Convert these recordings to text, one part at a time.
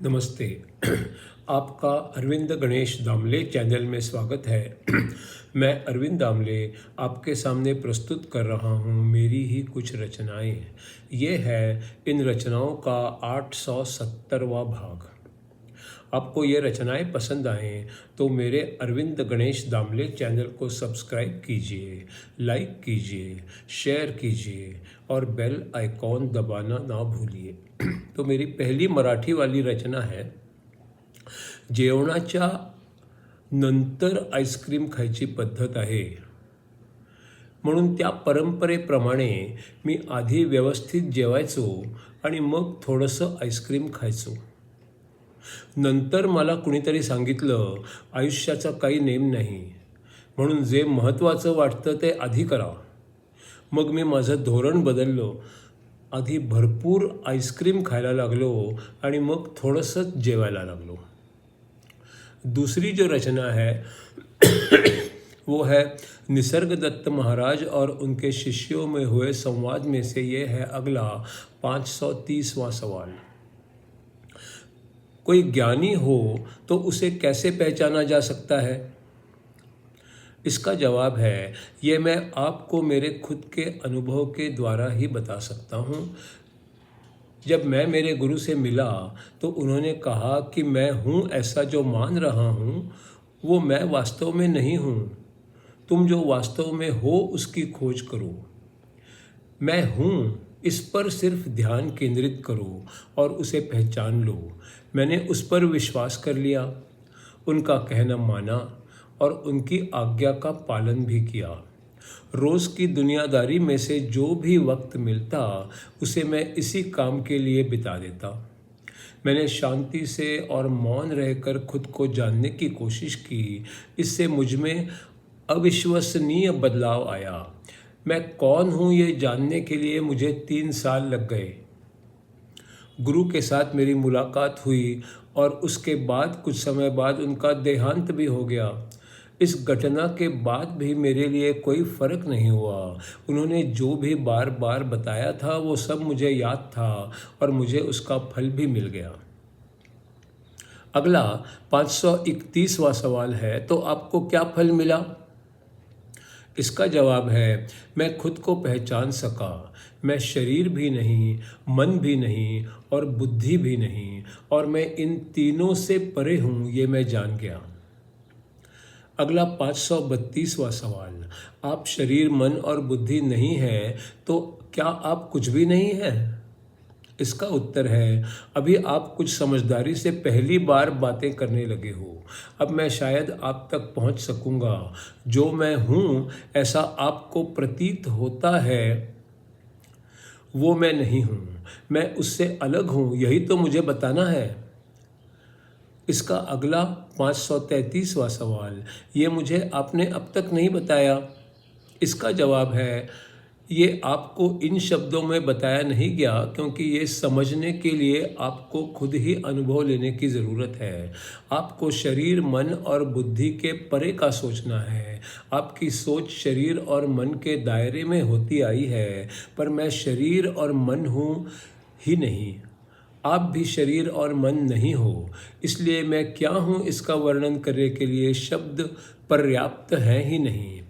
नमस्ते। आपका अरविंद गणेश दामले चैनल में स्वागत है। मैं अरविंद दामले आपके सामने प्रस्तुत कर रहा हूँ मेरी ही कुछ रचनाएं। ये है इन रचनाओं का 870वां भाग। आपको ये रचनाएं पसंद आएँ तो मेरे अरविंद गणेश दामले चैनल को सब्सक्राइब कीजिए, लाइक कीजिए, शेयर कीजिए और बेल आइकॉन दबाना ना भूलिए। तो मेरी पहली मराठी वाली रचना है, जेवणाच्या नंतर आईस्क्रीम खायची पद्धत आहे, म्हणून त्या परंपरेप्रमाणे मी आधी व्यवस्थित जेवायचो आणि मग थोडंसं आईस्क्रीम खायचो. नंतर मला कुणीतरी सांगितलं, आयुष्याचा काही नेम नाही, म्हणून जे महत्त्वाचं वाटतं ते आधी करा. मग मी माझं धोरण बदललं. आधी भरपूर आईस्क्रीम खायला लागलो आणि मग थोडंसंच जेवायला लागलो. दूसरी जो रचना है वो है निसर्गदत्त महाराज और उनके शिष्यों में हुए संवाद में से ये है अगला 530वां सवाल। कोई ज्ञानी हो तो उसे कैसे पहचाना जा सकता है? इसका जवाब है, ये मैं आपको मेरे खुद के अनुभव के द्वारा ही बता सकता हूँ। जब मैं मेरे गुरु से मिला तो उन्होंने कहा कि मैं हूँ ऐसा जो मान रहा हूँ वो मैं वास्तव में नहीं हूँ। तुम जो वास्तव में हो उसकी खोज करो। मैं हूँ इस पर सिर्फ ध्यान केंद्रित करो और उसे पहचान लो। मैंने उस पर विश्वास कर लिया, उनका कहना माना और उनकी आज्ञा का पालन भी किया। रोज़ की दुनियादारी में से जो भी वक्त मिलता उसे मैं इसी काम के लिए बिता देता। मैंने शांति से और मौन रहकर खुद को जानने की कोशिश की। इससे मुझ में अविश्वसनीय बदलाव आया। मैं कौन हूँ ये जानने के लिए मुझे 3 साल लग गए। गुरु के साथ मेरी मुलाकात हुई और उसके बाद कुछ समय बाद उनका देहांत भी हो गया। इस घटना के बाद भी मेरे लिए कोई फ़र्क नहीं हुआ। उन्होंने जो भी बार बार बताया था वो सब मुझे याद था और मुझे उसका फल भी मिल गया। अगला 531वां सवाल है, तो आपको क्या फल मिला? इसका जवाब है, मैं खुद को पहचान सका। मैं शरीर भी नहीं, मन भी नहीं और बुद्धि भी नहीं, और मैं इन तीनों से परे हूँ ये मैं जान गया। अगला 532वां सवाल, आप शरीर, मन और बुद्धि नहीं है तो क्या आप कुछ भी नहीं हैं? इसका उत्तर है, अभी आप कुछ समझदारी से पहली बार बातें करने लगे हो। अब मैं शायद आप तक पहुंच सकूंगा। जो मैं हूं ऐसा आपको प्रतीत होता है वो मैं नहीं हूं। मैं उससे अलग हूं, यही तो मुझे बताना है। इसका अगला 533वां सवाल, ये मुझे आपने अब तक नहीं बताया। इसका जवाब है, ये आपको इन शब्दों में बताया नहीं गया क्योंकि ये समझने के लिए आपको खुद ही अनुभव लेने की ज़रूरत है। आपको शरीर, मन और बुद्धि के परे का सोचना है। आपकी सोच शरीर और मन के दायरे में होती आई है, पर मैं शरीर और मन हूँ ही नहीं। आप भी शरीर और मन नहीं हो, इसलिए मैं क्या हूँ इसका वर्णन करने के लिए शब्द पर्याप्त हैं ही नहीं।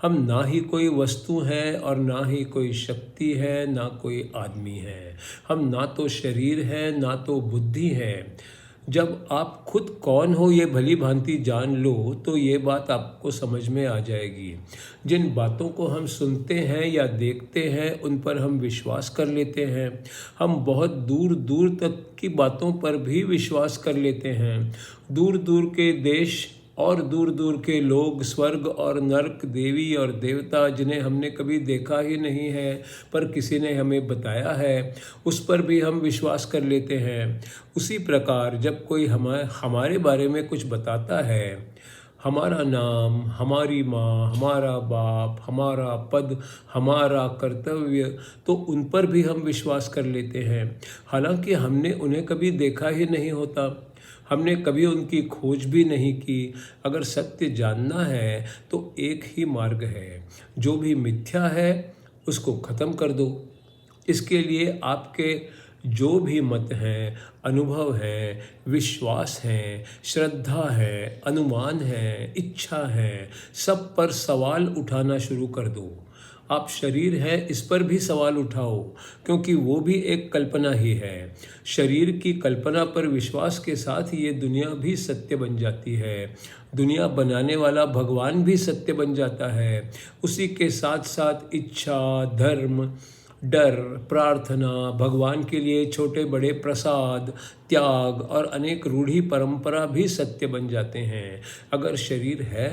हम ना ही कोई वस्तु हैं और ना ही कोई शक्ति है, ना कोई आदमी है। हम ना तो शरीर है ना तो बुद्धि है। जब आप खुद कौन हो ये भली भांति जान लो तो ये बात आपको समझ में आ जाएगी। जिन बातों को हम सुनते हैं या देखते हैं उन पर हम विश्वास कर लेते हैं। हम बहुत दूर दूर तक की बातों पर भी विश्वास कर लेते हैं। दूर दूर के देश और दूर दूर के लोग, स्वर्ग और नरक, देवी और देवता जिन्हें हमने कभी देखा ही नहीं है पर किसी ने हमें बताया है, उस पर भी हम विश्वास कर लेते हैं। उसी प्रकार जब कोई हमारे बारे में कुछ बताता है, हमारा नाम, हमारी माँ, हमारा बाप, हमारा पद, हमारा कर्तव्य, तो उन पर भी हम विश्वास कर लेते हैं, हालांकि हमने उन्हें कभी देखा ही नहीं होता। हमने कभी उनकी खोज भी नहीं की। अगर सत्य जानना है तो एक ही मार्ग है, जो भी मिथ्या है उसको ख़त्म कर दो। इसके लिए आपके जो भी मत हैं, अनुभव है, विश्वास है, श्रद्धा है, अनुमान है, इच्छा है, सब पर सवाल उठाना शुरू कर दो। आप शरीर है इस पर भी सवाल उठाओ, क्योंकि वो भी एक कल्पना ही है। शरीर की कल्पना पर विश्वास के साथ ये दुनिया भी सत्य बन जाती है। दुनिया बनाने वाला भगवान भी सत्य बन जाता है। उसी के साथ साथ इच्छा, धर्म, डर, प्रार्थना, भगवान के लिए छोटे बड़े प्रसाद, त्याग और अनेक रूढ़ी परंपरा भी सत्य बन जाते हैं। अगर शरीर है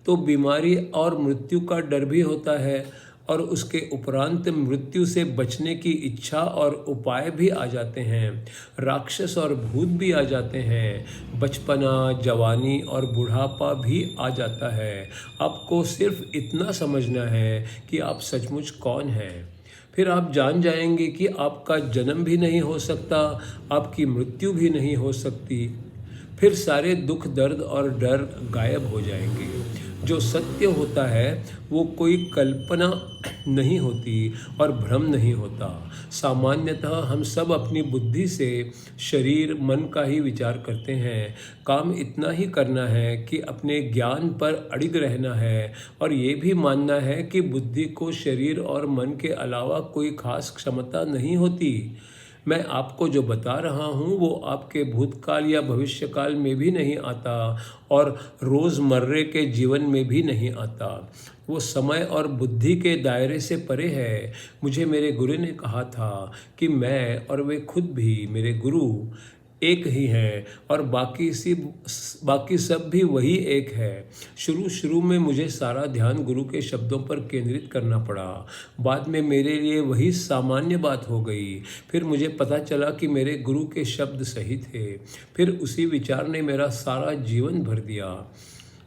तो बीमारी और मृत्यु का डर भी होता है, और उसके उपरांत मृत्यु से बचने की इच्छा और उपाय भी आ जाते हैं। राक्षस और भूत भी आ जाते हैं। बचपना, जवानी और बुढ़ापा भी आ जाता है। आपको सिर्फ इतना समझना है कि आप सचमुच कौन हैं। फिर आप जान जाएंगे कि आपका जन्म भी नहीं हो सकता, आपकी मृत्यु भी नहीं हो सकती। फिर सारे दुख, दर्द और डर गायब हो जाएंगे। जो सत्य होता है वो कोई कल्पना नहीं होती और भ्रम नहीं होता। सामान्यतः हम सब अपनी बुद्धि से शरीर, मन का ही विचार करते हैं। काम इतना ही करना है कि अपने ज्ञान पर अड़िग रहना है और ये भी मानना है कि बुद्धि को शरीर और मन के अलावा कोई खास क्षमता नहीं होती। मैं आपको जो बता रहा हूँ वो आपके भूतकाल या भविष्यकाल में भी नहीं आता और रोज़मर्रे के जीवन में भी नहीं आता। वो समय और बुद्धि के दायरे से परे है। मुझे मेरे गुरु ने कहा था कि मैं और वे खुद भी, मेरे गुरु, एक ही हैं और बाकी सब भी वही एक है। शुरू में मुझे सारा ध्यान गुरु के शब्दों पर केंद्रित करना पड़ा। बाद में मेरे लिए वही सामान्य बात हो गई। फिर मुझे पता चला कि मेरे गुरु के शब्द सही थे। फिर उसी विचार ने मेरा सारा जीवन भर दिया।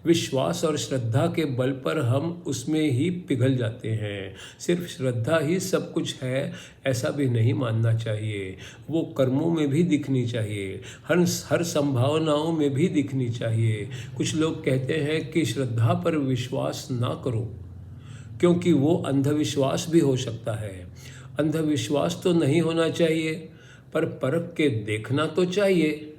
विश्वास और श्रद्धा के बल पर हम उसमें ही पिघल जाते हैं। सिर्फ श्रद्धा ही सब कुछ है ऐसा भी नहीं मानना चाहिए। वो कर्मों में भी दिखनी चाहिए, हर संभावनाओं में भी दिखनी चाहिए। कुछ लोग कहते हैं कि श्रद्धा पर विश्वास ना करो, क्योंकि वो अंधविश्वास भी हो सकता है। अंधविश्वास तो नहीं होना चाहिए, पर परख के देखना तो चाहिए।